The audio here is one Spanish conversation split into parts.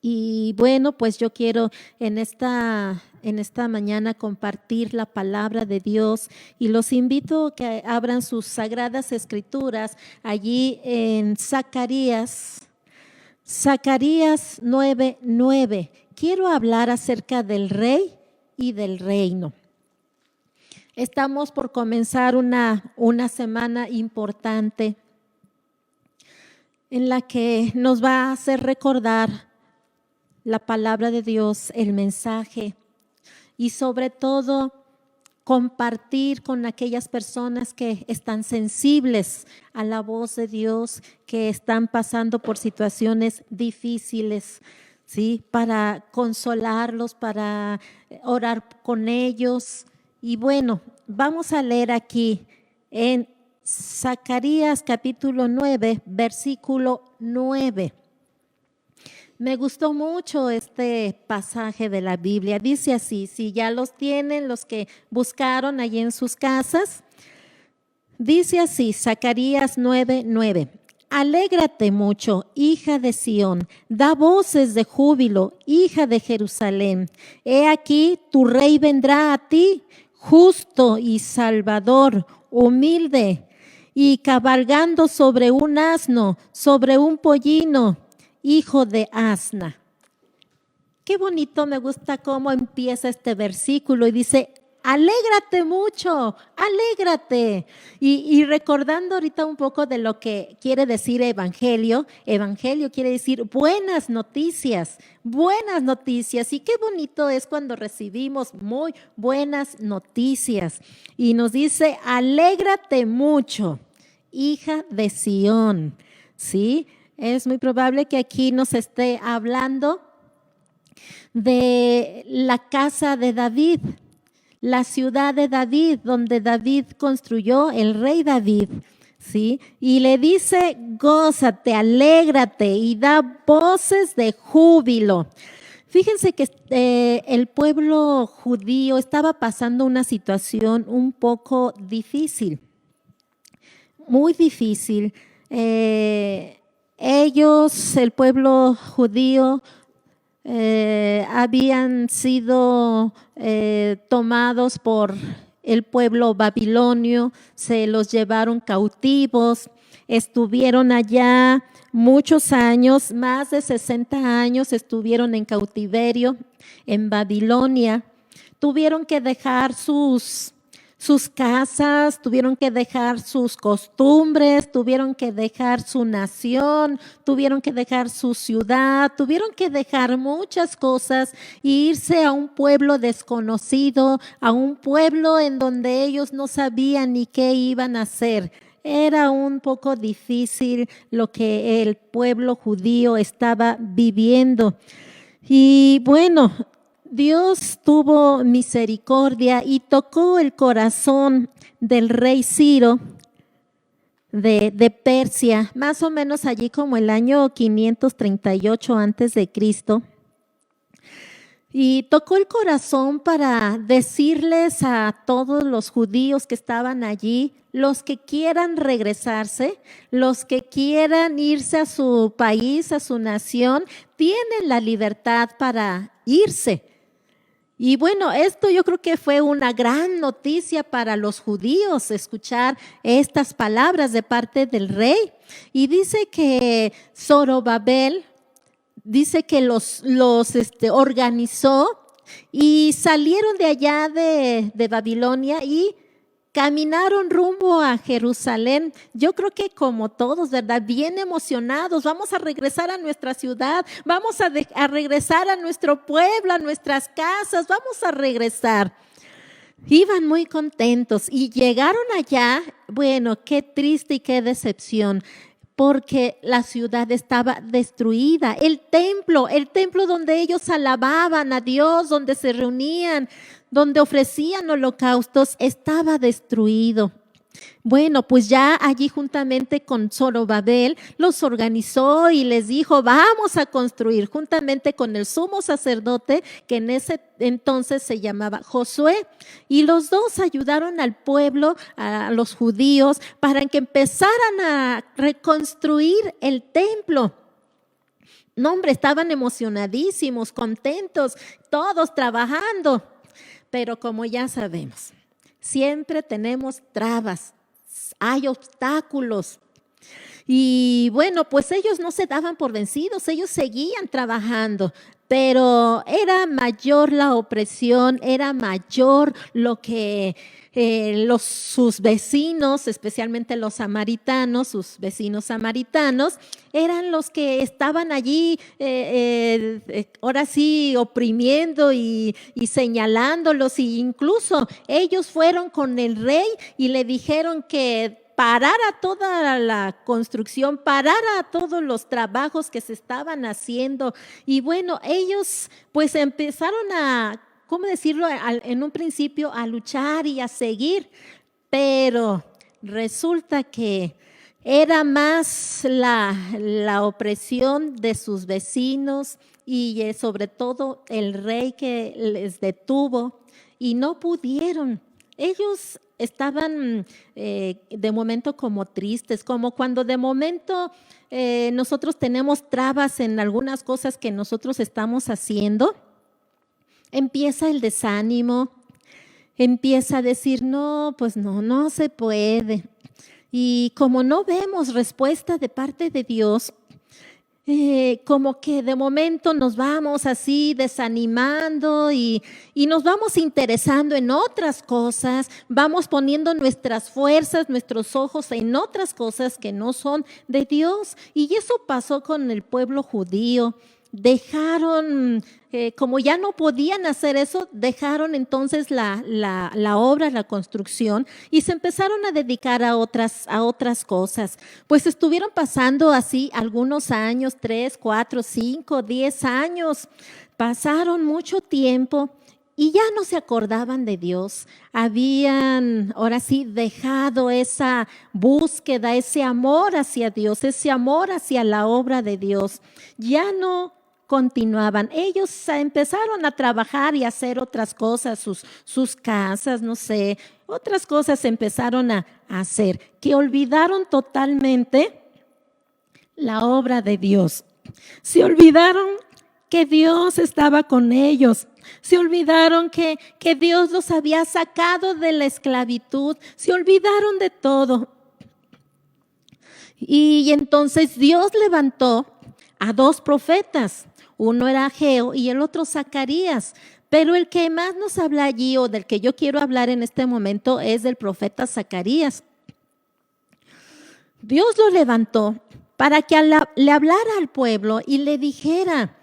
Y bueno, pues yo quiero en esta mañana compartir la palabra de Dios y los invito a que abran sus sagradas escrituras allí en Zacarías 9:9. Quiero hablar acerca del rey y del reino. Estamos por comenzar una semana importante en la que nos va a hacer recordar la palabra de Dios, el mensaje, y sobre todo compartir con aquellas personas que están sensibles a la voz de Dios, que están pasando por situaciones difíciles, ¿sí? Para consolarlos, para orar con ellos. Y bueno, vamos a leer aquí en Zacarías capítulo 9, versículo 9. Me gustó mucho este pasaje de la Biblia. Dice así, si ya los tienen, los que buscaron allí en sus casas. Dice así, Zacarías 9:9. Alégrate mucho, hija de Sión, da voces de júbilo, hija de Jerusalén. He aquí, tu rey vendrá a ti, justo y salvador, humilde, y cabalgando sobre un asno, sobre un pollino, hijo de asna. Qué bonito, me gusta cómo empieza este versículo y dice, alégrate mucho, alégrate. Y recordando ahorita un poco de lo que quiere decir evangelio quiere decir buenas noticias. Y qué bonito es cuando recibimos muy buenas noticias. Y nos dice, alégrate mucho, hija de Sión, ¿sí? Es muy probable que aquí nos esté hablando de la casa de David, la ciudad de David, donde David construyó, el rey David, ¿sí? Y le dice, gózate, alégrate y da voces de júbilo. Fíjense que el pueblo judío estaba pasando una situación un poco difícil, muy difícil. Ellos, el pueblo judío, habían sido tomados por el pueblo babilonio, se los llevaron cautivos, estuvieron allá muchos años, más de 60 años estuvieron en cautiverio en Babilonia. Tuvieron que dejar sus casas, tuvieron que dejar sus costumbres, tuvieron que dejar su nación, tuvieron que dejar su ciudad, tuvieron que dejar muchas cosas e irse a un pueblo desconocido, a un pueblo en donde ellos no sabían ni qué iban a hacer. Era un poco difícil lo que el pueblo judío estaba viviendo. Y bueno, Dios tuvo misericordia y tocó el corazón del rey Ciro de Persia, más o menos allí como el año 538 antes de Cristo. Y tocó el corazón para decirles a todos los judíos que estaban allí, los que quieran regresarse, los que quieran irse a su país, a su nación, tienen la libertad para irse. Y bueno, esto yo creo que fue una gran noticia para los judíos, escuchar estas palabras de parte del rey. Y dice que Zorobabel, dice que los organizó y salieron de allá de Babilonia y caminaron rumbo a Jerusalén. Yo creo que como todos, ¿verdad? Bien emocionados. Vamos a regresar a nuestra ciudad, vamos a regresar a nuestro pueblo, a nuestras casas, vamos a regresar. Iban muy contentos y llegaron allá. Bueno, qué triste y qué decepción, porque la ciudad estaba destruida. El templo donde ellos alababan a Dios, donde se reunían, donde ofrecían holocaustos, estaba destruido. Bueno, pues ya allí juntamente con Zorobabel los organizó y les dijo, vamos a construir, juntamente con el sumo sacerdote, que en ese entonces se llamaba Josué, y los dos ayudaron al pueblo, a los judíos, para que empezaran a reconstruir el templo. No, hombre, estaban emocionadísimos, contentos, todos trabajando. Pero como ya sabemos, siempre tenemos trabas, hay obstáculos. Y bueno, pues ellos no se daban por vencidos, ellos seguían trabajando, pero era mayor la opresión, era mayor lo que sus vecinos, especialmente los samaritanos, sus vecinos samaritanos, eran los que estaban allí, ahora sí, oprimiendo y señalándolos, e incluso ellos fueron con el rey y le dijeron que parara toda la construcción, parara todos los trabajos que se estaban haciendo. Y bueno, ellos pues empezaron a, ¿cómo decirlo? En un principio a luchar y a seguir, pero resulta que era más la opresión de sus vecinos y sobre todo el rey que les detuvo y no pudieron. Ellos estaban de momento como tristes, como cuando de momento nosotros tenemos trabas en algunas cosas que nosotros estamos haciendo. Empieza el desánimo, empieza a decir, no, pues no se puede. Y como no vemos respuesta de parte de Dios, como que de momento nos vamos así desanimando y nos vamos interesando en otras cosas, vamos poniendo nuestras fuerzas, nuestros ojos en otras cosas que no son de Dios. Y eso pasó con el pueblo judío. Dejaron, como ya no podían hacer eso, dejaron entonces la obra, la construcción, y se empezaron a dedicar a otras cosas. Pues estuvieron pasando así algunos años, 3, 4, 5, 10 años. Pasaron mucho tiempo y ya no se acordaban de Dios. Habían, ahora sí, dejado esa búsqueda, ese amor hacia Dios, ese amor hacia la obra de Dios. Ya no continuaban. Ellos empezaron a trabajar y a hacer otras cosas, sus casas, no sé, otras cosas empezaron a hacer, que olvidaron totalmente la obra de Dios. Se olvidaron que Dios estaba con ellos. Se olvidaron que Dios los había sacado de la esclavitud. Se olvidaron de todo. Y entonces Dios levantó a 2 profetas. Uno era Ageo y el otro Zacarías. Pero el que más nos habla allí, o del que yo quiero hablar en este momento, es del profeta Zacarías. Dios lo levantó para que le hablara al pueblo y le dijera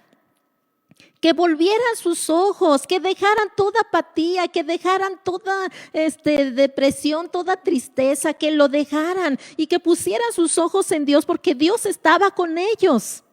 que volvieran sus ojos, que dejaran toda apatía, que dejaran toda depresión, toda tristeza, que lo dejaran y que pusieran sus ojos en Dios, porque Dios estaba con ellos.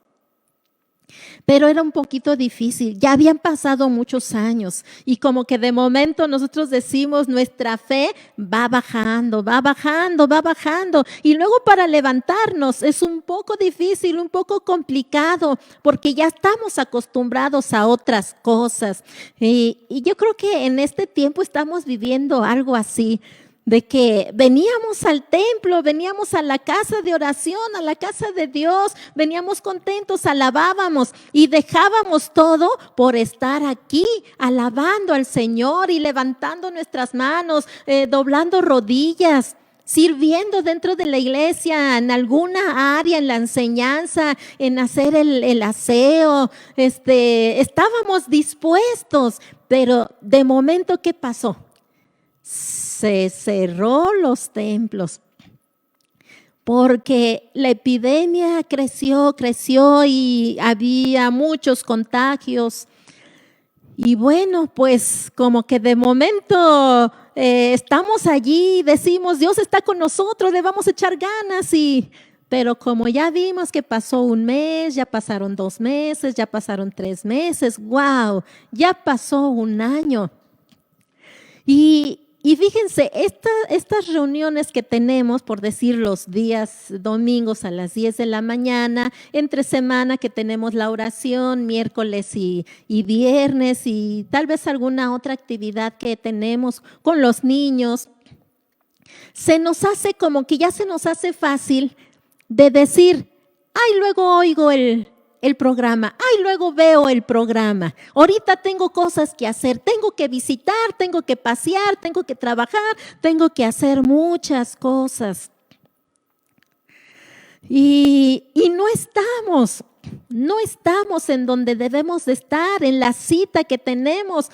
Pero era un poquito difícil, ya habían pasado muchos años y como que de momento nosotros decimos nuestra fe va bajando, va bajando, va bajando, y luego para levantarnos es un poco difícil, un poco complicado porque ya estamos acostumbrados a otras cosas y yo creo que en este tiempo estamos viviendo algo así. De que veníamos al templo, veníamos a la casa de oración, a la casa de Dios, veníamos contentos, alabábamos y dejábamos todo por estar aquí alabando al Señor y levantando nuestras manos, doblando rodillas, sirviendo dentro de la iglesia, en alguna área, en la enseñanza, en hacer el aseo. Estábamos dispuestos, pero de momento, ¿qué pasó? Se cerró los templos porque la epidemia creció y había muchos contagios. Y bueno, pues como que de momento estamos allí, decimos, Dios está con nosotros, le vamos a echar ganas. Pero como ya vimos que pasó un mes, ya pasaron 2 meses, ya pasaron 3 meses, wow, ya pasó un año. Y fíjense, estas reuniones que tenemos, por decir los días domingos a las 10 de la mañana, entre semana que tenemos la oración, miércoles y viernes, y tal vez alguna otra actividad que tenemos con los niños, se nos hace como que ya se nos hace fácil de decir, ay, luego oigo el el programa. Ay, luego veo el programa. Ahorita tengo cosas que hacer. Tengo que visitar, tengo que pasear, tengo que trabajar, tengo que hacer muchas cosas. Y no estamos en donde debemos de estar, en la cita que tenemos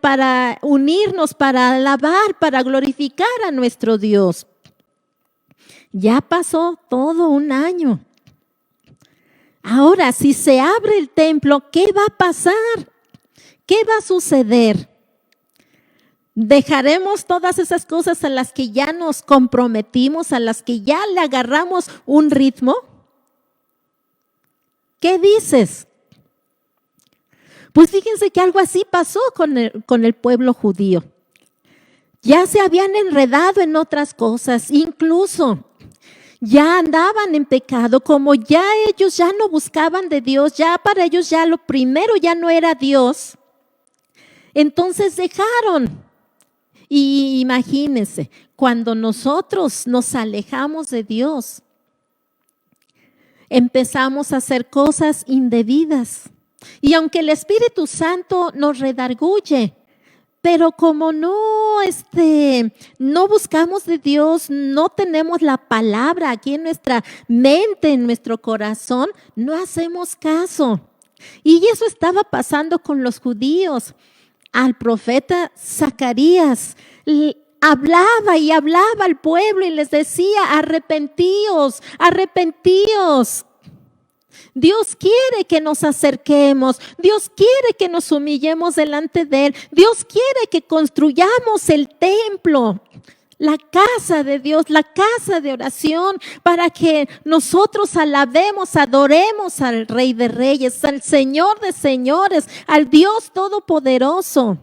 para unirnos, para alabar, para glorificar a nuestro Dios. Ya pasó todo un año. Ahora, si se abre el templo, ¿qué va a pasar? ¿Qué va a suceder? ¿Dejaremos todas esas cosas a las que ya nos comprometimos, a las que ya le agarramos un ritmo? ¿Qué dices? Pues fíjense que algo así pasó con el pueblo judío. Ya se habían enredado en otras cosas, incluso ya andaban en pecado, como ya ellos ya no buscaban de Dios, ya para ellos ya lo primero ya no era Dios. Entonces dejaron. Y imagínense, cuando nosotros nos alejamos de Dios, empezamos a hacer cosas indebidas. Y aunque el Espíritu Santo nos redarguye, pero como no buscamos de Dios, no tenemos la palabra aquí en nuestra mente, en nuestro corazón, no hacemos caso. Y eso estaba pasando con los judíos. Al profeta Zacarías hablaba y hablaba al pueblo y les decía: arrepentíos, arrepentíos. Dios quiere que nos acerquemos, Dios quiere que nos humillemos delante de Él, Dios quiere que construyamos el templo, la casa de Dios, la casa de oración, para que nosotros alabemos, adoremos al Rey de Reyes, al Señor de Señores, al Dios Todopoderoso.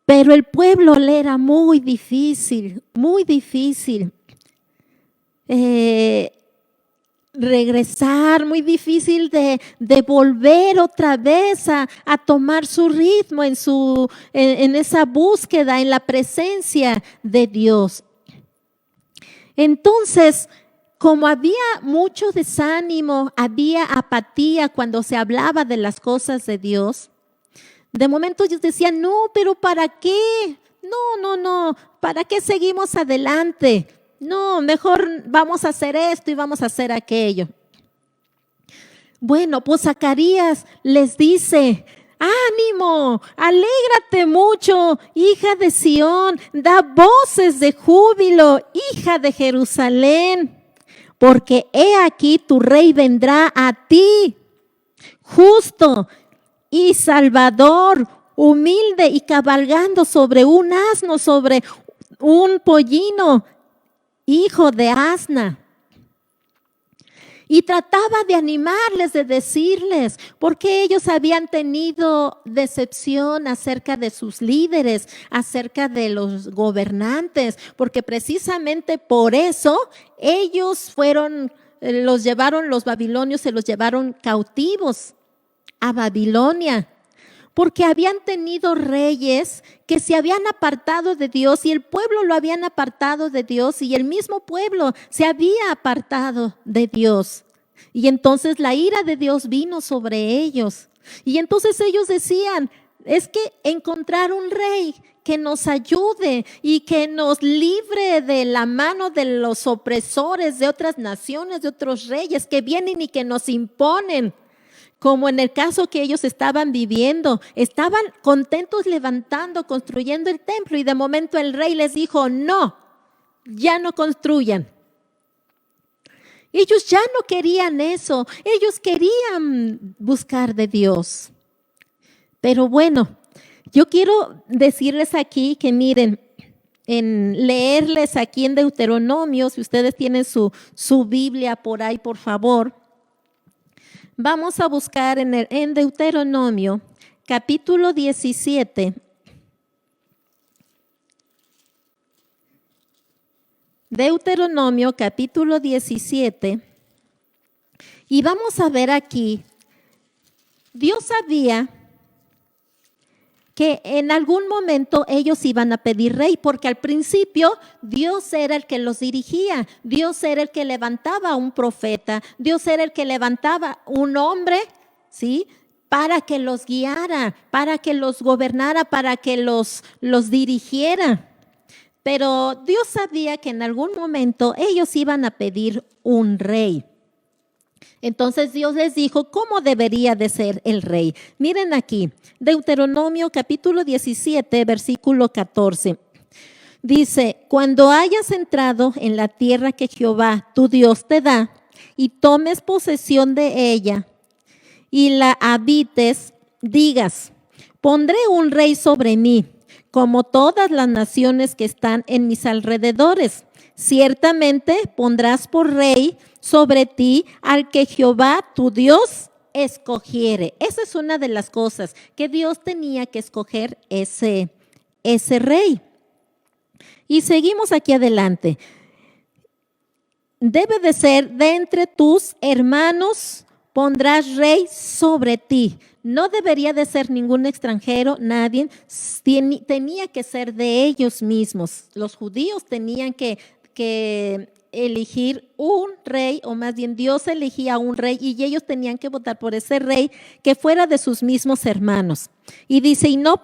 Pero el pueblo le era muy difícil regresar, muy difícil de volver otra vez a tomar su ritmo en esa búsqueda, en la presencia de Dios. Entonces, como había mucho desánimo, había apatía cuando se hablaba de las cosas de Dios, de momento ellos decían: no, pero ¿para qué? No, ¿para qué seguimos adelante? No, mejor vamos a hacer esto y vamos a hacer aquello. Bueno, pues Zacarías les dice: ánimo, alégrate mucho, hija de Sión, da voces de júbilo, hija de Jerusalén, porque he aquí tu rey vendrá a ti, justo y salvador, humilde y cabalgando sobre un asno, sobre un pollino, hijo de asna. Y trataba de animarles, de decirles, porque ellos habían tenido decepción acerca de sus líderes, acerca de los gobernantes, porque precisamente por eso ellos los llevaron los babilonios, se los llevaron cautivos a Babilonia, porque habían tenido reyes que se habían apartado de Dios y el pueblo lo habían apartado de Dios y el mismo pueblo se había apartado de Dios. Y entonces la ira de Dios vino sobre ellos. Y entonces ellos decían: es que encontrar un rey que nos ayude y que nos libre de la mano de los opresores de otras naciones, de otros reyes que vienen y que nos imponen. Como en el caso que ellos estaban viviendo, estaban contentos levantando, construyendo el templo y de momento el rey les dijo: no, ya no construyan. Ellos ya no querían eso, ellos querían buscar de Dios. Pero bueno, yo quiero decirles aquí que miren, leerles aquí en Deuteronomio, si ustedes tienen su Biblia por ahí, por favor. Vamos a buscar en Deuteronomio, capítulo 17. Deuteronomio, capítulo 17. Y vamos a ver aquí, Dios sabía que en algún momento ellos iban a pedir rey, porque al principio Dios era el que los dirigía, Dios era el que levantaba a un profeta, Dios era el que levantaba un hombre, ¿sí?, para que los guiara, para que los gobernara, para que los dirigiera. Pero Dios sabía que en algún momento ellos iban a pedir un rey. Entonces Dios les dijo cómo debería de ser el rey. Miren aquí, Deuteronomio capítulo 17, versículo 14. Dice, cuando hayas entrado en la tierra que Jehová tu Dios te da y tomes posesión de ella y la habites, digas, pondré un rey sobre mí, como todas las naciones que están en mis alrededores. Ciertamente pondrás por rey sobre ti al que Jehová tu Dios escogiere. Esa es una de las cosas, que Dios tenía que escoger ese rey. Y seguimos aquí adelante. Debe de ser de entre tus hermanos, pondrás rey sobre ti. No debería de ser ningún extranjero, nadie. Tenía que ser de ellos mismos. Los judíos tenían que elegir un rey, o más bien Dios elegía un rey y ellos tenían que votar por ese rey que fuera de sus mismos hermanos. Y dice, y no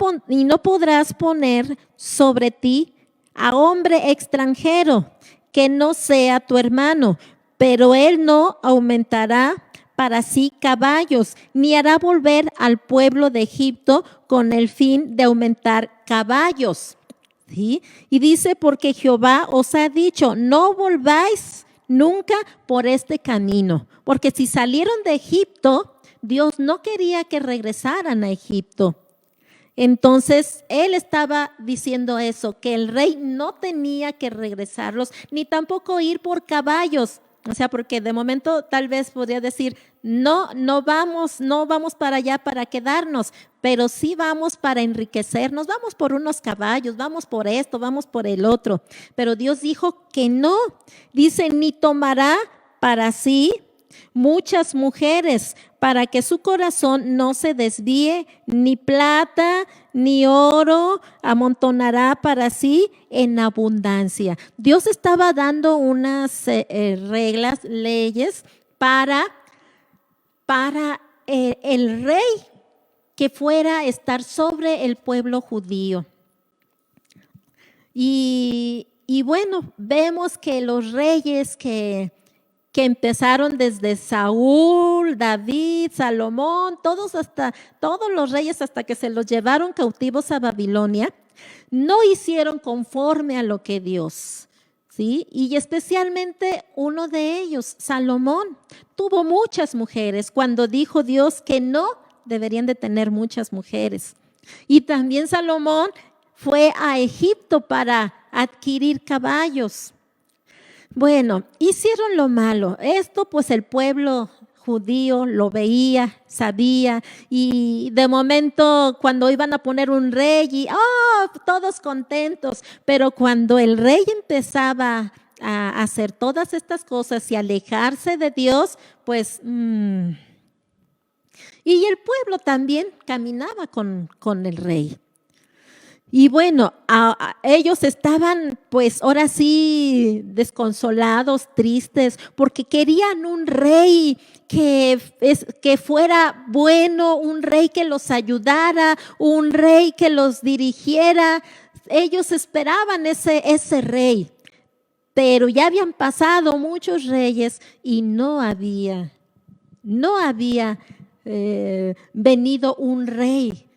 podrás poner sobre ti a hombre extranjero que no sea tu hermano, pero él no aumentará para sí caballos, ni hará volver al pueblo de Egipto con el fin de aumentar caballos. ¿Sí? Y dice, porque Jehová os ha dicho, no volváis nunca por este camino, porque si salieron de Egipto, Dios no quería que regresaran a Egipto. Entonces, él estaba diciendo eso, que el rey no tenía que regresarlos, ni tampoco ir por caballos. O sea, porque de momento tal vez podría decir, no vamos para allá para quedarnos, pero sí vamos para enriquecernos, vamos por unos caballos, vamos por esto, vamos por el otro. Pero Dios dijo que no, dice, ni tomará para sí muchas mujeres, para que su corazón no se desvíe, ni plata, ni oro amontonará para sí en abundancia. Dios estaba dando unas reglas, leyes para el rey que fuera a estar sobre el pueblo judío. Y bueno, vemos que los reyes que empezaron desde Saúl, David, Salomón, todos los reyes hasta que se los llevaron cautivos a Babilonia, no hicieron conforme a lo que Dios, ¿sí? Y especialmente uno de ellos, Salomón, tuvo muchas mujeres cuando dijo Dios que no deberían de tener muchas mujeres. Y también Salomón fue a Egipto para adquirir caballos. Bueno, hicieron lo malo. Esto pues el pueblo judío lo veía, sabía, y de momento cuando iban a poner un rey y todos contentos, pero cuando el rey empezaba a hacer todas estas cosas y alejarse de Dios, pues y el pueblo también caminaba con el rey. Y bueno, ellos estaban pues ahora sí desconsolados, tristes, porque querían un rey que fuera bueno, un rey que los ayudara, un rey que los dirigiera. Ellos esperaban ese rey, pero ya habían pasado muchos reyes y no había venido un rey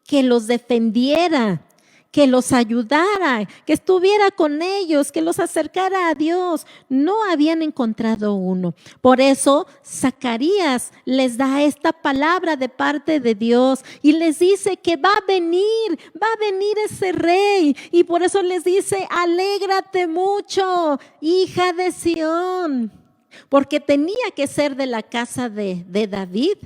que los defendiera, que los ayudara, que estuviera con ellos, que los acercara a Dios. No habían encontrado uno. Por eso Zacarías les da esta palabra de parte de Dios y les dice que va a venir ese rey. Y por eso les dice, alégrate mucho, hija de Sión, porque tenía que ser de la casa de David.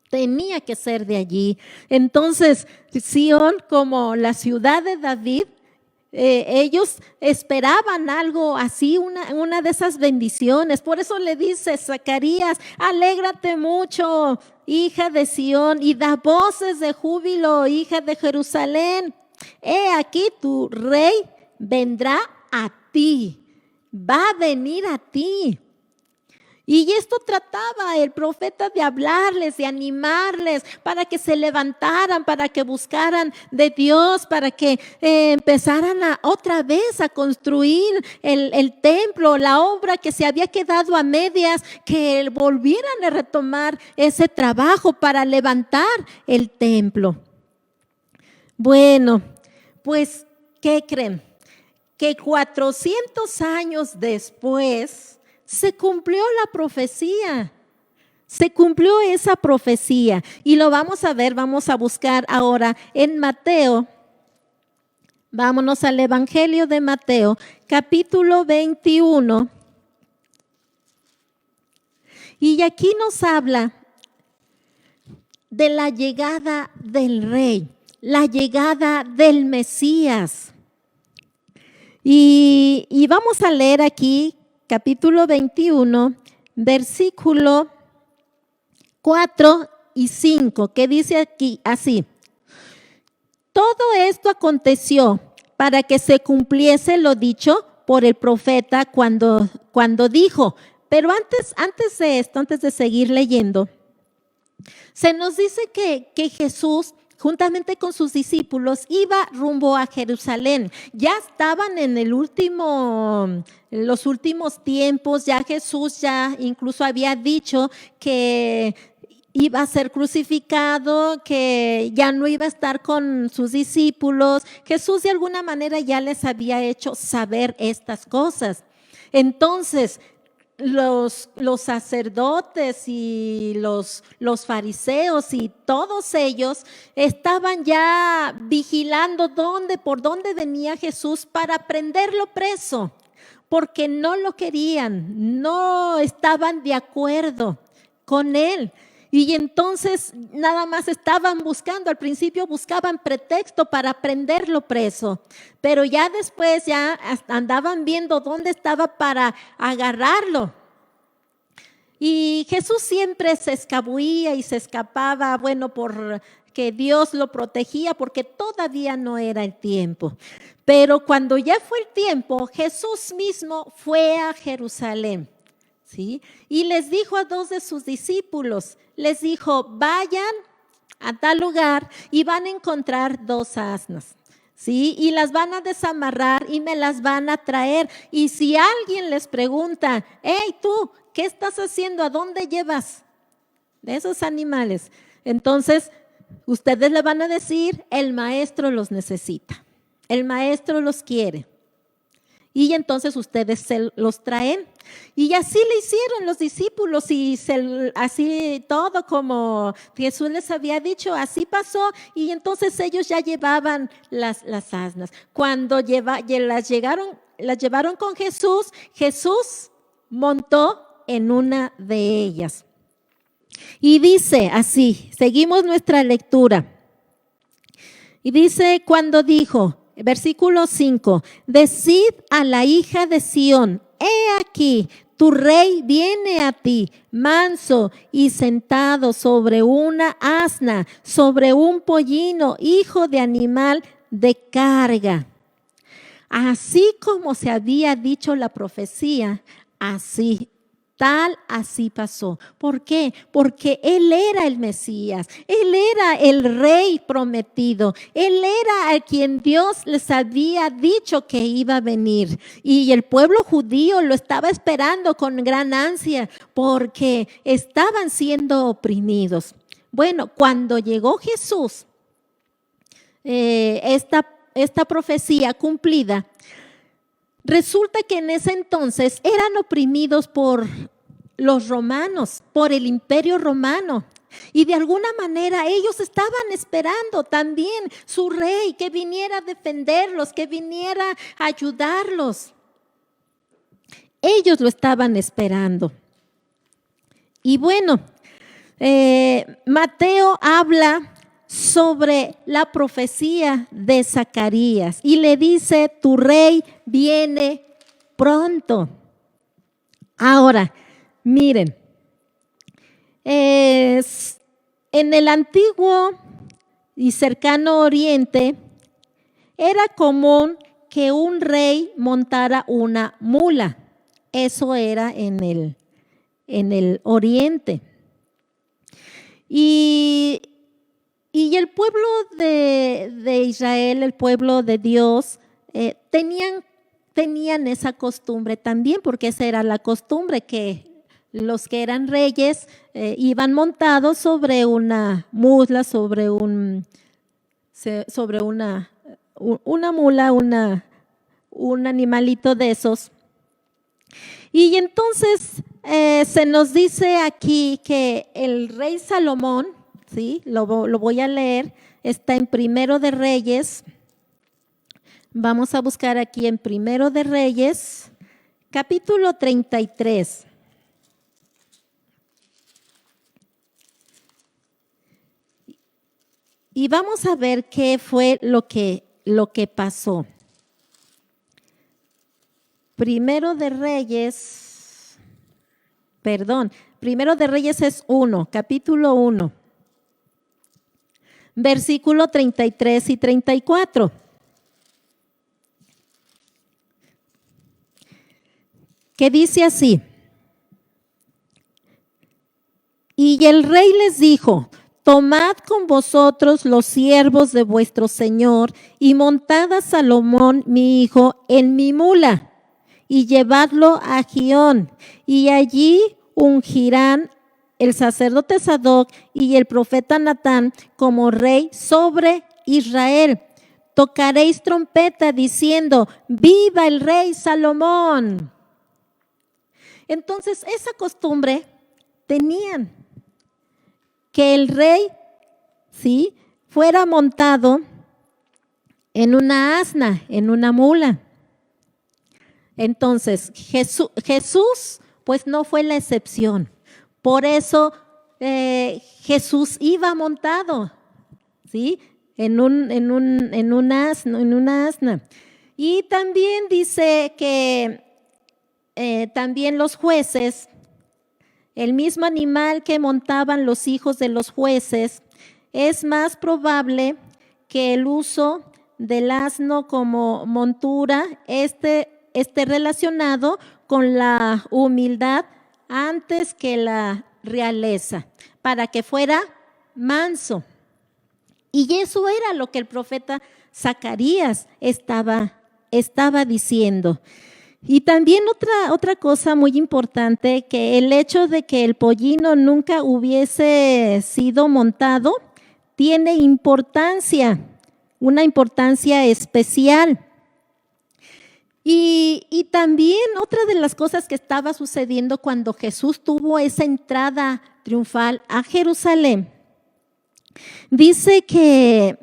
Tenía que ser de allí. Entonces, Sión, como la ciudad de David, Ellos esperaban algo así, una de esas bendiciones. Por eso le dice Zacarías: alégrate mucho, hija de Sión, y da voces de júbilo, hija de Jerusalén. He aquí tu rey vendrá a ti, va a venir a ti. Y esto trataba el profeta de hablarles, de animarles para que se levantaran, para que buscaran de Dios, para que empezaran otra vez a construir el templo, la obra que se había quedado a medias, que volvieran a retomar ese trabajo para levantar el templo. Bueno, pues, ¿qué creen? Que 400 años después se cumplió la profecía, se cumplió esa profecía y lo vamos a ver, vamos a buscar ahora en Mateo. Vámonos al Evangelio de Mateo, capítulo 21. Y aquí nos habla de la llegada del Rey, la llegada del Mesías. Y vamos a leer aquí capítulo 21, versículo 4 y 5, que dice aquí así: todo esto aconteció para que se cumpliese lo dicho por el profeta cuando dijo. Pero antes de esto, antes de seguir leyendo, se nos dice que Jesús, juntamente con sus discípulos, iba rumbo a Jerusalén. Ya estaban en los últimos tiempos. Ya Jesús ya incluso había dicho que iba a ser crucificado, que ya no iba a estar con sus discípulos. Jesús de alguna manera ya les había hecho saber estas cosas. Entonces, los sacerdotes y los fariseos y todos ellos estaban ya vigilando por dónde venía Jesús para prenderlo preso, porque no lo querían, no estaban de acuerdo con él. Y entonces nada más estaban buscando, al principio buscaban pretexto para prenderlo preso, pero ya después ya andaban viendo dónde estaba para agarrarlo. Y Jesús siempre se escabullía y se escapaba, bueno, porque Dios lo protegía, porque todavía no era el tiempo. Pero cuando ya fue el tiempo, Jesús mismo fue a Jerusalén, ¿sí? Y les dijo a 2 de sus discípulos, les dijo: vayan a tal lugar y van a encontrar 2 asnas, ¿sí? Y las van a desamarrar y me las van a traer. Y si alguien les pregunta: hey, tú, ¿qué estás haciendo? ¿A dónde llevas de esos animales? Entonces, ustedes le van a decir: el maestro los necesita, el maestro los quiere. Y entonces ustedes se los traen. Y así le hicieron los discípulos y así todo como Jesús les había dicho, así pasó. Y entonces ellos ya llevaban las asnas. Cuando las llevaron con Jesús, Jesús montó en una de ellas. Y dice así, seguimos nuestra lectura. Y dice cuando dijo, versículo 5, decid a la hija de Sión: he aquí, tu rey viene a ti, manso y sentado sobre una asna, sobre un pollino, hijo de animal de carga. Así como se había dicho la profecía, así pasó. ¿Por qué? Porque Él era el Mesías, Él era el Rey prometido, Él era a quien Dios les había dicho que iba a venir. Y el pueblo judío lo estaba esperando con gran ansia porque estaban siendo oprimidos. Bueno, cuando llegó Jesús, esta profecía cumplida, resulta que en ese entonces eran oprimidos por los romanos, por el imperio romano. Y de alguna manera ellos estaban esperando también su rey que viniera a defenderlos, que viniera a ayudarlos. Ellos lo estaban esperando. Y bueno, Mateo habla sobre la profecía de Zacarías y le dice, tu rey viene pronto. Ahora, miren, en el antiguo y cercano Oriente era común que un rey montara una mula. Eso era en el Oriente. Y el pueblo de Israel, el pueblo de Dios, tenían esa costumbre también, porque esa era la costumbre, que los que eran reyes iban montados sobre una mula, sobre una mula, un animalito de esos. Y entonces se nos dice aquí que el rey Salomón, ¿sí? Lo voy a leer, está en Primero de Reyes. Vamos a buscar aquí en Primero de Reyes, capítulo 33. Y vamos a ver qué fue lo que pasó. Primero de Reyes es 1, capítulo 1, versículo 33 y 34. Que dice así: y el rey les dijo, tomad con vosotros los siervos de vuestro señor y montad a Salomón mi hijo en mi mula y llevadlo a Gihón, y allí ungirán el sacerdote Sadoc y el profeta Natán como rey sobre Israel. Tocaréis trompeta diciendo, ¡viva el rey Salomón! Entonces, esa costumbre tenían, que el rey, ¿sí?, fuera montado en una asna, en una mula. Entonces, Jesús, pues no fue la excepción. Por eso Jesús iba montado, ¿sí?, en una asna. Y también dice que también los jueces, el mismo animal que montaban los hijos de los jueces, es más probable que el uso del asno como montura esté relacionado con la humildad antes que la realeza, para que fuera manso. Y eso era lo que el profeta Zacarías estaba diciendo. Y también otra cosa muy importante, que el hecho de que el pollino nunca hubiese sido montado tiene importancia, una importancia especial. Y también otra de las cosas que estaba sucediendo cuando Jesús tuvo esa entrada triunfal a Jerusalén, dice que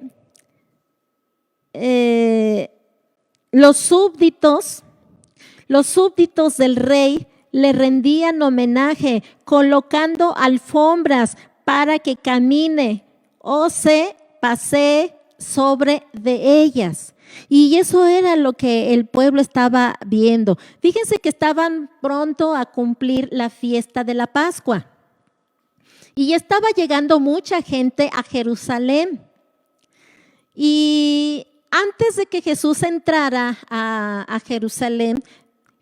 los súbditos del rey le rendían homenaje colocando alfombras para que camine o se pasee sobre de ellas. Y eso era lo que el pueblo estaba viendo. Fíjense que estaban pronto a cumplir la fiesta de la Pascua. Y estaba llegando mucha gente a Jerusalén. Y antes de que Jesús entrara a Jerusalén,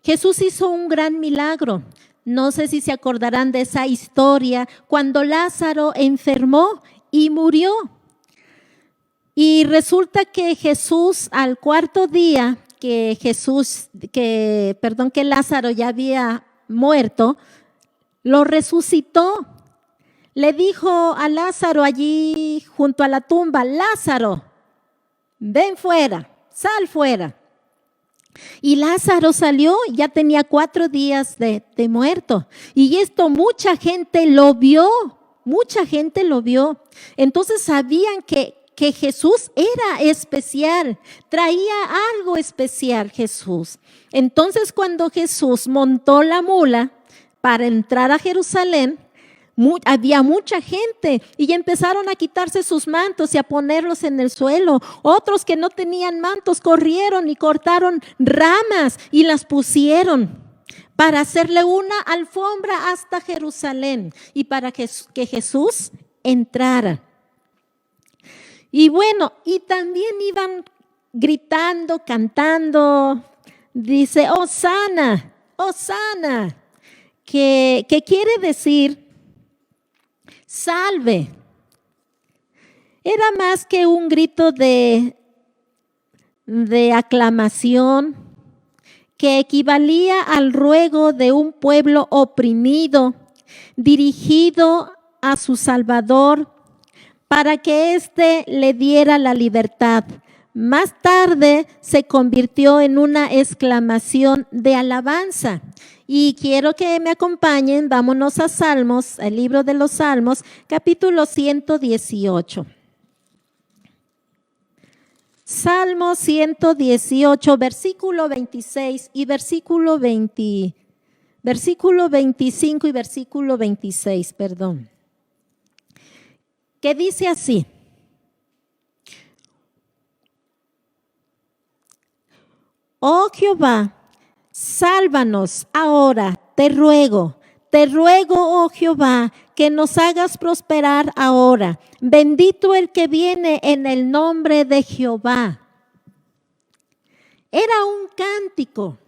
Jesús hizo un gran milagro. No sé si se acordarán de esa historia, cuando Lázaro enfermó y murió. Y resulta que Jesús, al cuarto día que Lázaro ya había muerto, lo resucitó. Le dijo a Lázaro allí junto a la tumba, Lázaro, ven fuera, sal fuera. Y Lázaro salió, ya tenía 4 días de muerto. Y esto mucha gente lo vio. Entonces sabían que Jesús era especial, traía algo especial Jesús. Entonces cuando Jesús montó la mula para entrar a Jerusalén, había mucha gente y empezaron a quitarse sus mantos y a ponerlos en el suelo. Otros que no tenían mantos corrieron y cortaron ramas y las pusieron para hacerle una alfombra hasta Jerusalén y para que Jesús entrara. Y bueno, y también iban gritando, cantando, dice, Hosana, Hosana, que quiere decir salve. Era más que un grito de aclamación que equivalía al ruego de un pueblo oprimido, dirigido a su Salvador para que éste le diera la libertad. Más tarde se convirtió en una exclamación de alabanza. Y quiero que me acompañen, vámonos a Salmos, el libro de los Salmos, capítulo 118. Salmo 118, versículo 26 y versículo 25 y versículo 26, perdón. Que dice así: Oh Jehová, sálvanos ahora, te ruego, oh Jehová, que nos hagas prosperar ahora. Bendito el que viene en el nombre de Jehová. Era un cántico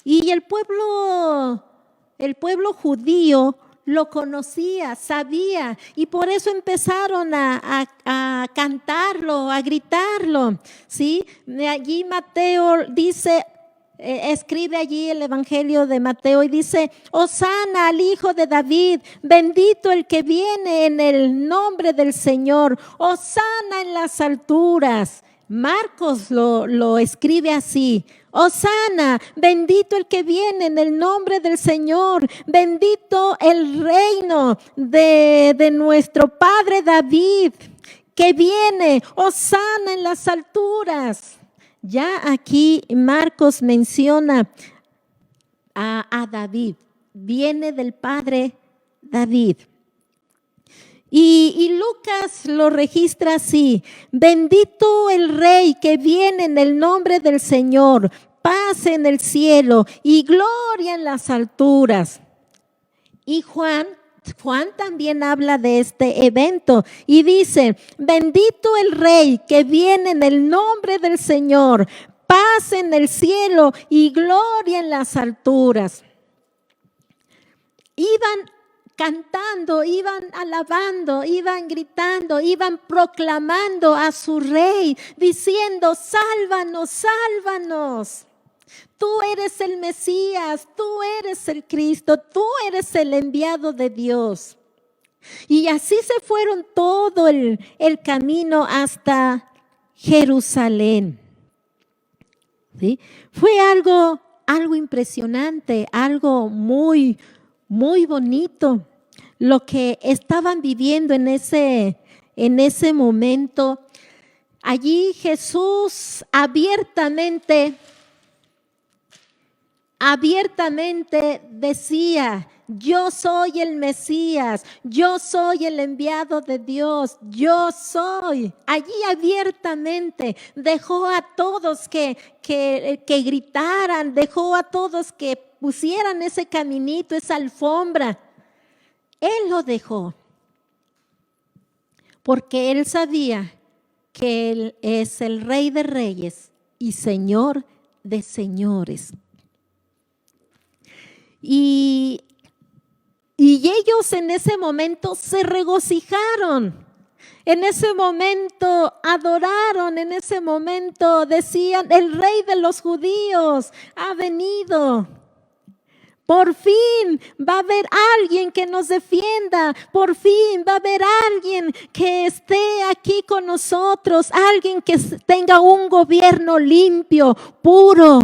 y el pueblo judío lo conocía, sabía, y por eso empezaron a cantarlo, a gritarlo, ¿sí? Allí Mateo dice, escribe allí el Evangelio de Mateo y dice, Hosana al Hijo de David, bendito el que viene en el nombre del Señor, Hosana en las alturas. Marcos lo escribe así, Hosana, bendito el que viene en el nombre del Señor, bendito el reino de nuestro Padre David, que viene, Hosana en las alturas. Ya aquí Marcos menciona a David, viene del Padre David. Y Lucas lo registra así, bendito el Rey que viene en el nombre del Señor, paz en el cielo y gloria en las alturas. Y Juan también habla de este evento y dice, bendito el Rey que viene en el nombre del Señor, paz en el cielo y gloria en las alturas. Iban cantando, iban alabando, iban gritando, iban proclamando a su Rey, diciendo, sálvanos, sálvanos. Tú eres el Mesías, tú eres el Cristo, tú eres el enviado de Dios. Y así se fueron todo el camino hasta Jerusalén. ¿Sí? Fue algo impresionante, algo muy bonito, lo que estaban viviendo en ese momento. Allí Jesús abiertamente decía, yo soy el Mesías, yo soy el enviado de Dios, yo soy. Allí abiertamente dejó a todos que gritaran, dejó a todos que pusieran ese caminito, esa alfombra. Él lo dejó, porque él sabía que él es el Rey de Reyes y Señor de Señores. Y ellos en ese momento se regocijaron, en ese momento adoraron, en ese momento decían, el Rey de los judíos ha venido. Por fin va a haber alguien que nos defienda, por fin va a haber alguien que esté aquí con nosotros, alguien que tenga un gobierno limpio, puro.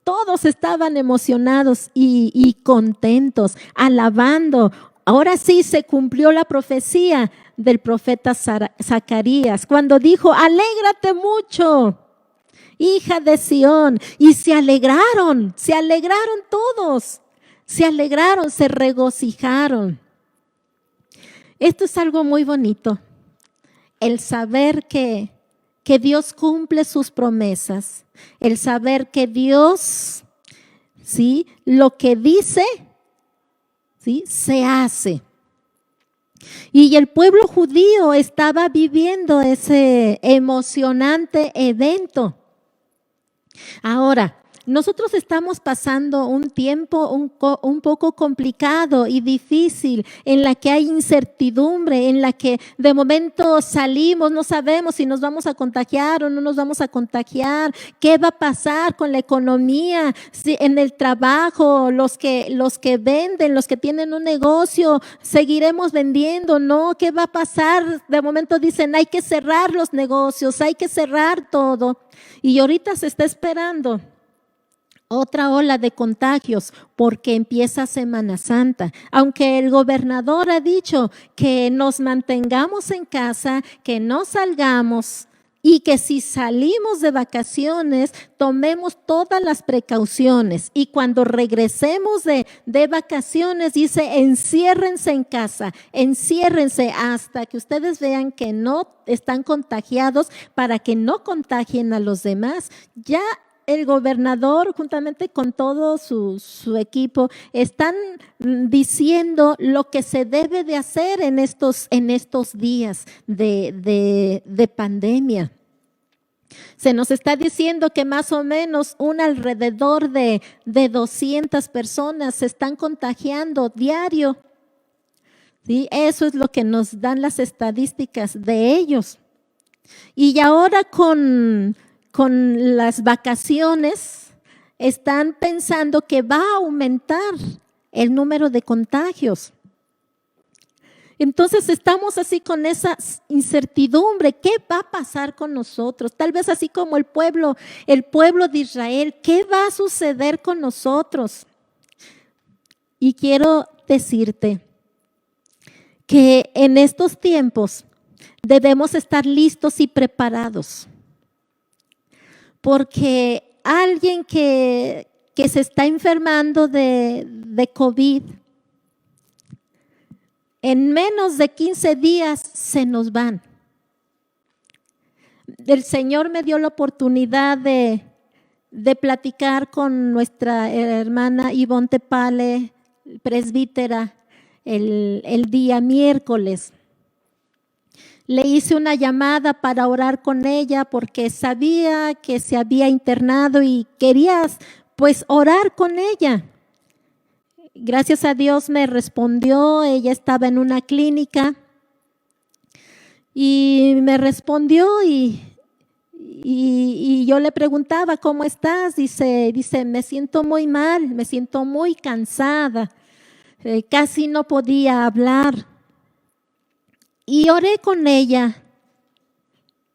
Todos estaban emocionados y contentos, alabando. Ahora sí se cumplió la profecía del profeta Zacarías, cuando dijo, alégrate mucho, hija de Sión. Y se alegraron todos. se alegraron, se regocijaron. Esto es algo muy bonito, el saber que Dios cumple sus promesas, el saber que Dios, ¿sí?, lo que dice, ¿sí?, se hace. Y el pueblo judío estaba viviendo ese emocionante evento. Ahora, nosotros estamos pasando un tiempo un poco complicado y difícil, en la que hay incertidumbre, en la que de momento salimos, no sabemos si nos vamos a contagiar o no nos vamos a contagiar, qué va a pasar con la economía, si en el trabajo, los que venden, los que tienen un negocio, seguiremos vendiendo, ¿no? ¿Qué va a pasar? De momento dicen, hay que cerrar los negocios, hay que cerrar todo. Y ahorita se está esperando otra ola de contagios porque empieza Semana Santa. Aunque el gobernador ha dicho que nos mantengamos en casa, que no salgamos y que si salimos de vacaciones tomemos todas las precauciones. Y cuando regresemos de vacaciones dice, enciérrense en casa, enciérrense hasta que ustedes vean que no están contagiados para que no contagien a los demás. Ya el gobernador, juntamente con todo su equipo, están diciendo lo que se debe de hacer en estos días de pandemia. Se nos está diciendo que más o menos alrededor de 200 personas se están contagiando diario. ¿Sí? Eso es lo que nos dan las estadísticas de ellos. Y ahora con las vacaciones están pensando que va a aumentar el número de contagios. Entonces estamos así con esa incertidumbre. ¿Qué va a pasar con nosotros? Tal vez así como el pueblo de Israel. ¿Qué va a suceder con nosotros? Y quiero decirte que en estos tiempos debemos estar listos y preparados. Porque alguien que se está enfermando de COVID, en menos de 15 días se nos van. El Señor me dio la oportunidad de platicar con nuestra hermana Ivonne Tepale, presbítera, el día miércoles. Le hice una llamada para orar con ella porque sabía que se había internado y querías pues orar con ella. Gracias a Dios me respondió, ella estaba en una clínica y me respondió y yo le preguntaba, ¿cómo estás? Dice, me siento muy mal, me siento muy cansada, casi no podía hablar. Y oré con ella,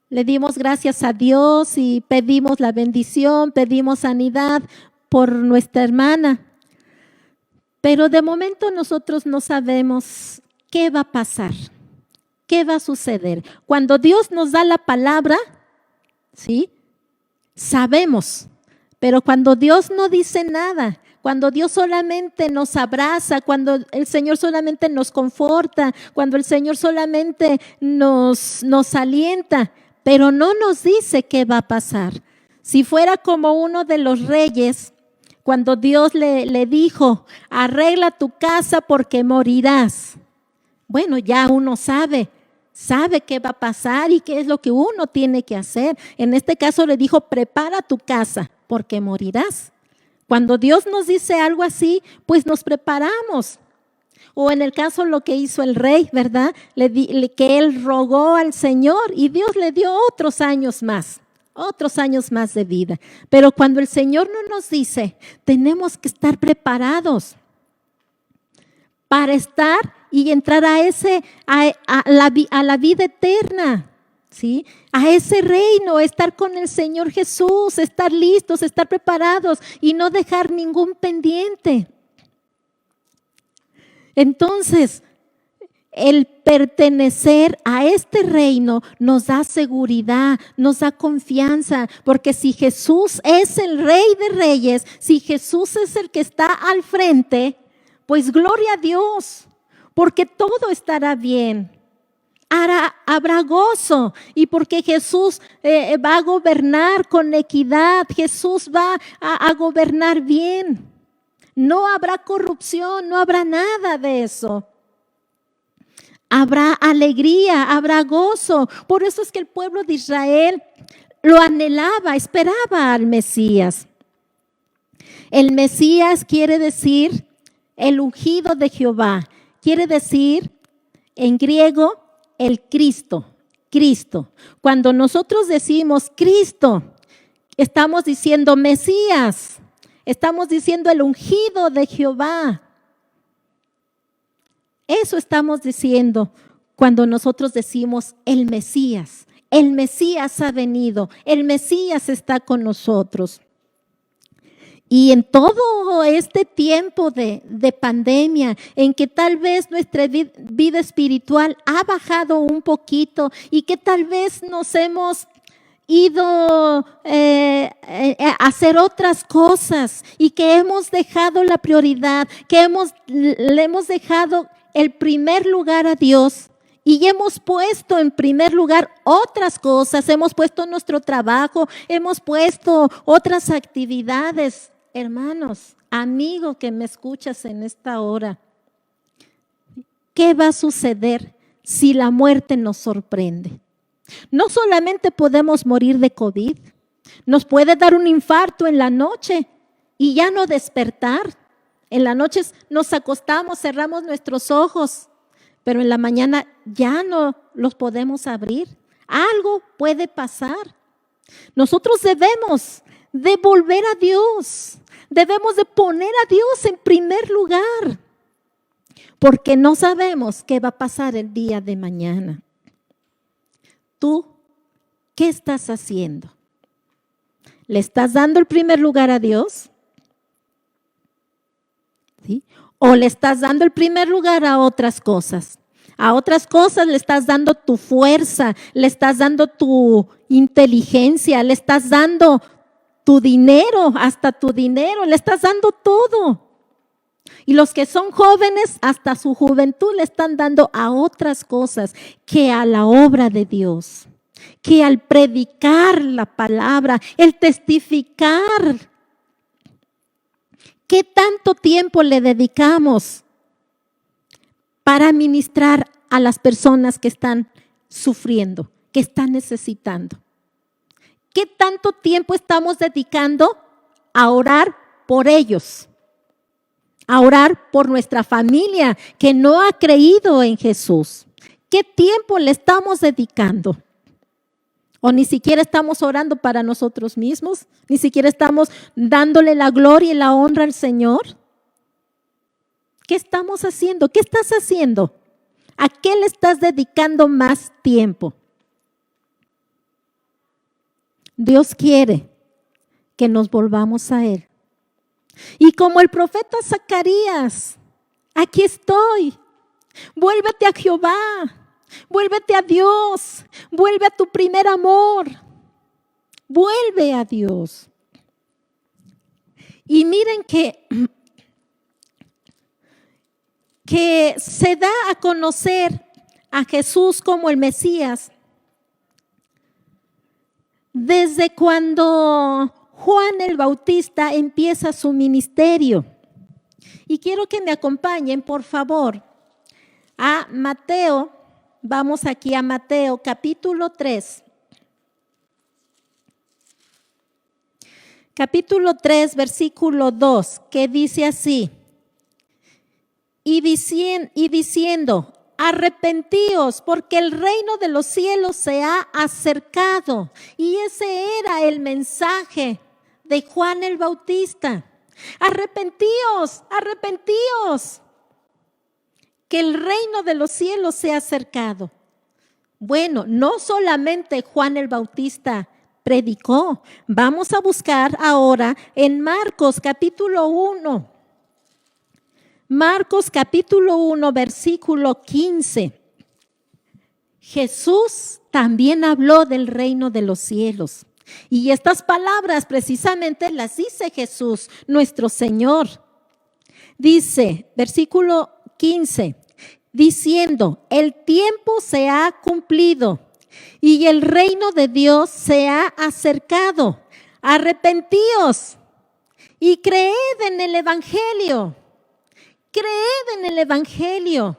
le dimos gracias a Dios y pedimos la bendición, pedimos sanidad por nuestra hermana. Pero de momento nosotros no sabemos qué va a pasar, qué va a suceder. Cuando Dios nos da la palabra, ¿sí?, sabemos, pero cuando Dios no dice nada, cuando Dios solamente nos abraza, cuando el Señor solamente nos conforta, cuando el Señor solamente nos alienta, pero no nos dice qué va a pasar. Si fuera como uno de los reyes, cuando Dios le dijo, arregla tu casa porque morirás. Bueno, ya uno sabe qué va a pasar y qué es lo que uno tiene que hacer. En este caso le dijo, prepara tu casa porque morirás. Cuando Dios nos dice algo así, pues nos preparamos. O en el caso lo que hizo el rey, ¿verdad? Que él rogó al Señor y Dios le dio otros años más de vida. Pero cuando el Señor no nos dice, tenemos que estar preparados para estar y entrar a la vida eterna. ¿Sí? A ese reino, estar con el Señor Jesús, estar listos, estar preparados y no dejar ningún pendiente. Entonces, el pertenecer a este reino nos da seguridad, nos da confianza, porque si Jesús es el Rey de Reyes, si Jesús es el que está al frente, Pues gloria a Dios, porque todo estará bien. Habrá gozo y porque Jesús va a gobernar con equidad, Jesús va a gobernar bien. No habrá corrupción, no habrá nada de eso. Habrá alegría, habrá gozo. Por eso es que el pueblo de Israel lo anhelaba, esperaba al Mesías. El Mesías quiere decir el ungido de Jehová. Quiere decir en griego el Cristo. Cristo. Cuando nosotros decimos Cristo, estamos diciendo Mesías. Estamos diciendo el ungido de Jehová. Eso estamos diciendo cuando nosotros decimos el Mesías. El Mesías ha venido, el Mesías está con nosotros. Y en todo este tiempo de pandemia, en que tal vez nuestra vida espiritual ha bajado un poquito y que tal vez nos hemos ido a hacer otras cosas y que hemos dejado la prioridad, que le hemos dejado el primer lugar a Dios y hemos puesto en primer lugar otras cosas, hemos puesto nuestro trabajo, hemos puesto otras actividades. Hermanos, amigo que me escuchas en esta hora, ¿qué va a suceder si la muerte nos sorprende? No solamente podemos morir de COVID, nos puede dar un infarto en la noche y ya no despertar. En la noche nos acostamos, cerramos nuestros ojos, pero en la mañana ya no los podemos abrir. Algo puede pasar. Nosotros debemos de volver a Dios, debemos de poner a Dios en primer lugar, porque no sabemos qué va a pasar el día de mañana. ¿Tú qué estás haciendo? ¿Le estás dando el primer lugar a Dios? ¿Sí? ¿O le estás dando el primer lugar a otras cosas? A otras cosas le estás dando tu fuerza, le estás dando tu inteligencia, le estás dando tu dinero, hasta tu dinero, le estás dando todo. Y los que son jóvenes, hasta su juventud le están dando a otras cosas que a la obra de Dios, que al predicar la palabra, el testificar. ¿Qué tanto tiempo le dedicamos para ministrar a las personas que están sufriendo, que están necesitando? ¿Qué tanto tiempo estamos dedicando a orar por ellos? A orar por nuestra familia que no ha creído en Jesús. ¿Qué tiempo le estamos dedicando? ¿O ni siquiera estamos orando para nosotros mismos? ¿Ni siquiera estamos dándole la gloria y la honra al Señor? ¿Qué estamos haciendo? ¿Qué estás haciendo? ¿A qué le estás dedicando más tiempo? Dios quiere que nos volvamos a Él. Y como el profeta Zacarías, aquí estoy. Vuélvete a Jehová, vuélvete a Dios, vuelve a tu primer amor. Vuelve a Dios. Y miren que se da a conocer a Jesús como el Mesías desde cuando Juan el Bautista empieza su ministerio. Y quiero que me acompañen, por favor, a Mateo. Vamos aquí a Mateo, capítulo 3. Capítulo 3, versículo 2, que dice así. Y diciendo, arrepentíos, porque el reino de los cielos se ha acercado. Y ese era el mensaje de Juan el Bautista. Arrepentíos, arrepentíos, que el reino de los cielos se ha acercado. Bueno, no solamente Juan el Bautista predicó. Vamos a buscar ahora en Marcos capítulo 1. Marcos capítulo 1, versículo 15. Jesús también habló del reino de los cielos. Y estas palabras precisamente las dice Jesús, nuestro Señor. Dice, versículo 15, diciendo, el tiempo se ha cumplido y el reino de Dios se ha acercado. Arrepentíos y creed en el Evangelio. Creed en el Evangelio.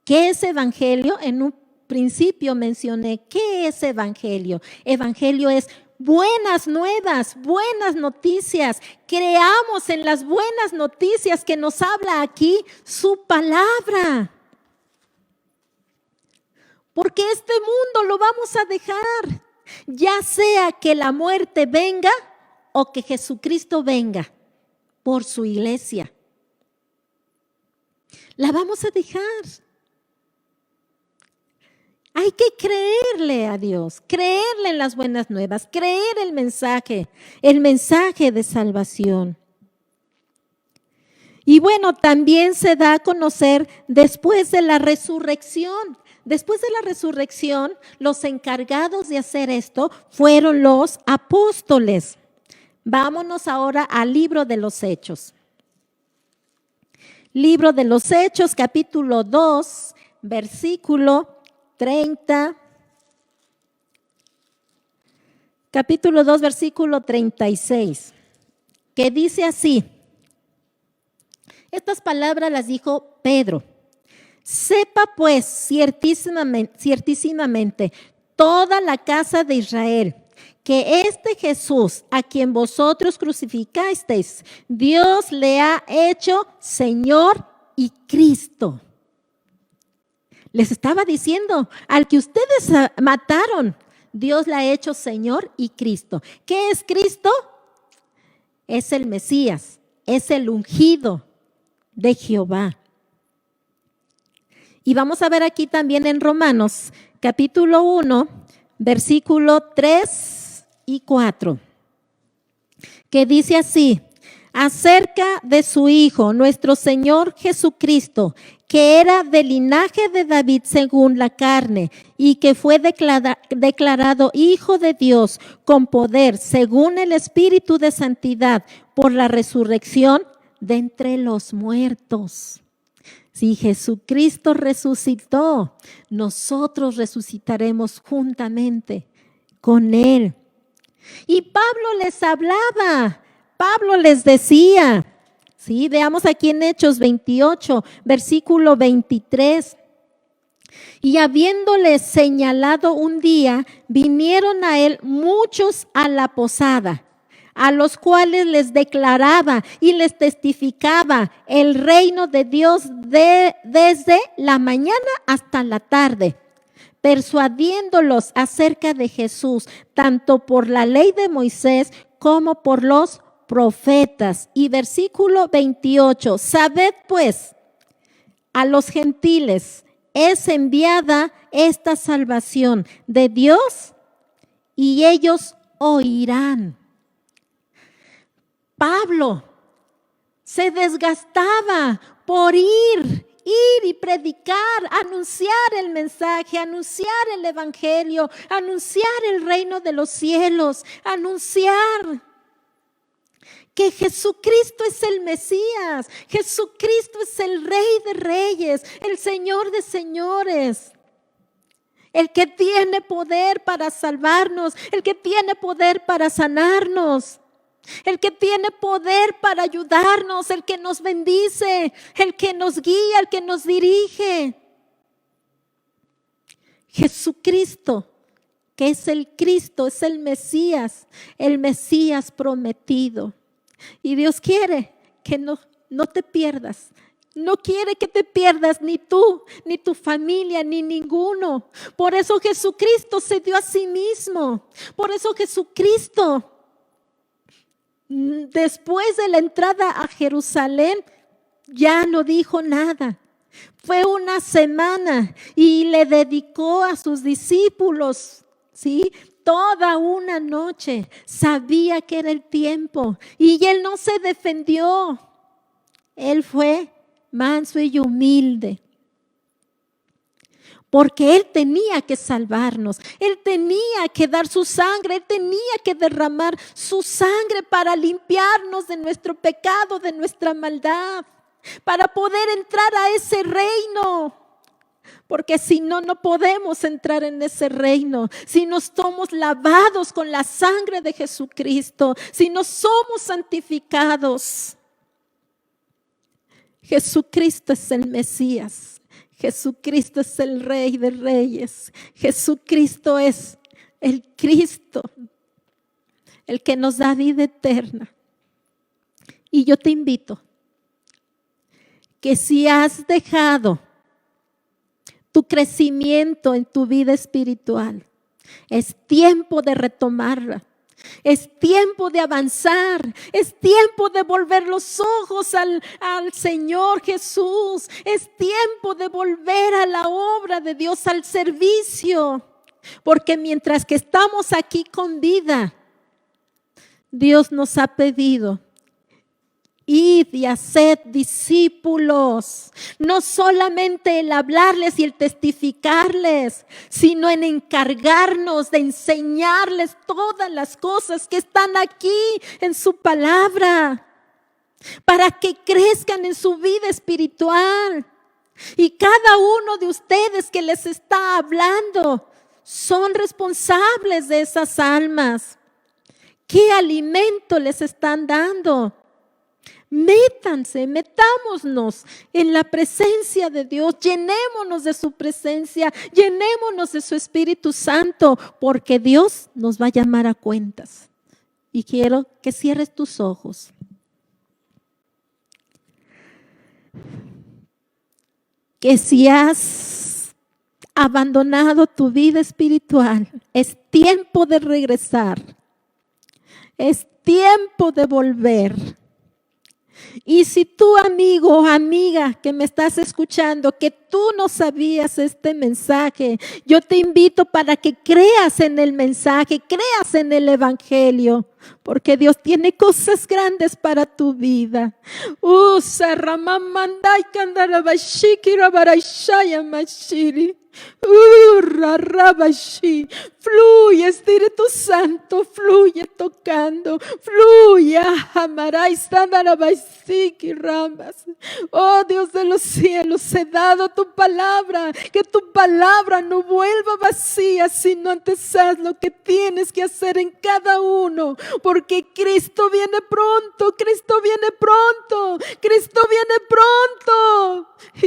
¿Qué es Evangelio? En un principio mencioné, ¿qué es Evangelio? Evangelio es buenas nuevas, buenas noticias. Creamos en las buenas noticias que nos habla aquí su palabra. Porque este mundo lo vamos a dejar, ya sea que la muerte venga o que Jesucristo venga por su iglesia. La vamos a dejar. Hay que creerle a Dios, creerle en las buenas nuevas, creer el mensaje de salvación. Y bueno, también se da a conocer después de la resurrección. Después de la resurrección, los encargados de hacer esto fueron los apóstoles. Vámonos ahora al libro de los Hechos. Libro de los Hechos, capítulo 2, versículo 30. Capítulo 2, versículo 36, que dice así. Estas palabras las dijo Pedro. Sepa pues ciertísimamente toda la casa de Israel que este Jesús a quien vosotros crucificasteis, Dios le ha hecho Señor y Cristo. Les estaba diciendo, al que ustedes mataron, Dios le ha hecho Señor y Cristo. ¿Qué es Cristo? Es el Mesías, es el ungido de Jehová. Y vamos a ver aquí también en Romanos, capítulo 1, versículo 3 y 4, que dice así, acerca de su Hijo, nuestro Señor Jesucristo, que era del linaje de David según la carne, y que fue declarado Hijo de Dios con poder, según el Espíritu de Santidad, por la resurrección de entre los muertos. Si Jesucristo resucitó, nosotros resucitaremos juntamente con Él. Y Pablo les hablaba, Pablo les decía, ¿sí? Veamos aquí en Hechos 28, versículo 23. Y habiéndoles señalado un día, vinieron a él muchos a la posada, a los cuales les declaraba y les testificaba el reino de Dios desde la mañana hasta la tarde, persuadiéndolos acerca de Jesús, tanto por la ley de Moisés como por los profetas. Y versículo 28, sabed pues, a los gentiles es enviada esta salvación de Dios y ellos oirán. Pablo se desgastaba por ir y predicar, anunciar el mensaje, anunciar el evangelio, anunciar el reino de los cielos, anunciar que Jesucristo es el Mesías, Jesucristo es el Rey de Reyes, el Señor de Señores, el que tiene poder para salvarnos, el que tiene poder para sanarnos, el que tiene poder para ayudarnos, el que nos bendice, el que nos guía, el que nos dirige. Jesucristo, que es el Cristo, es el Mesías prometido. Y Dios quiere que no te pierdas. No quiere que te pierdas ni tú, ni tu familia, ni ninguno. Por eso Jesucristo se dio a sí mismo. Por eso Jesucristo, después de la entrada a Jerusalén, ya no dijo nada. Fue una semana y le dedicó a sus discípulos, ¿sí?, toda una noche. Sabía que era el tiempo y él no se defendió. Él fue manso y humilde, porque él tenía que salvarnos, él tenía que dar su sangre, él tenía que derramar su sangre para limpiarnos de nuestro pecado, de nuestra maldad. para poder entrar a ese reino. Porque si no, no podemos entrar en ese reino. Si no somos lavados con la sangre de Jesucristo, si no somos santificados. Jesucristo es el Mesías. Jesucristo es el Rey de Reyes. Jesucristo es el Cristo, el que nos da vida eterna. Y yo te invito que si has dejado tu crecimiento en tu vida espiritual, es tiempo de retomarla. Es tiempo de avanzar, es tiempo de volver los ojos al Señor Jesús, es tiempo de volver a la obra de Dios, al servicio, porque mientras que estamos aquí con vida, Dios nos ha pedido: id y haced discípulos, no solamente el hablarles y el testificarles, sino en encargarnos de enseñarles todas las cosas que están aquí en su palabra, para que crezcan en su vida espiritual. Y cada uno de ustedes que les está hablando son responsables de esas almas. ¿Qué alimento les están dando? Métanse, metámonos en la presencia de Dios, llenémonos de su presencia, llenémonos de su Espíritu Santo, porque Dios nos va a llamar a cuentas. Y quiero que cierres tus ojos. Que si has abandonado tu vida espiritual, es tiempo de regresar, es tiempo de volver. Y si tú, amigo o amiga que me estás escuchando, que tú no sabías este mensaje, yo te invito para que creas en el mensaje, creas en el evangelio, porque Dios tiene cosas grandes para tu vida. Fluye, Espíritu Santo, fluye tocando, fluye. Oh Dios de los cielos, he dado tu palabra, que tu palabra no vuelva vacía, sino antes haz lo que tienes que hacer en cada uno, porque Cristo viene pronto, Cristo viene pronto, Cristo viene pronto.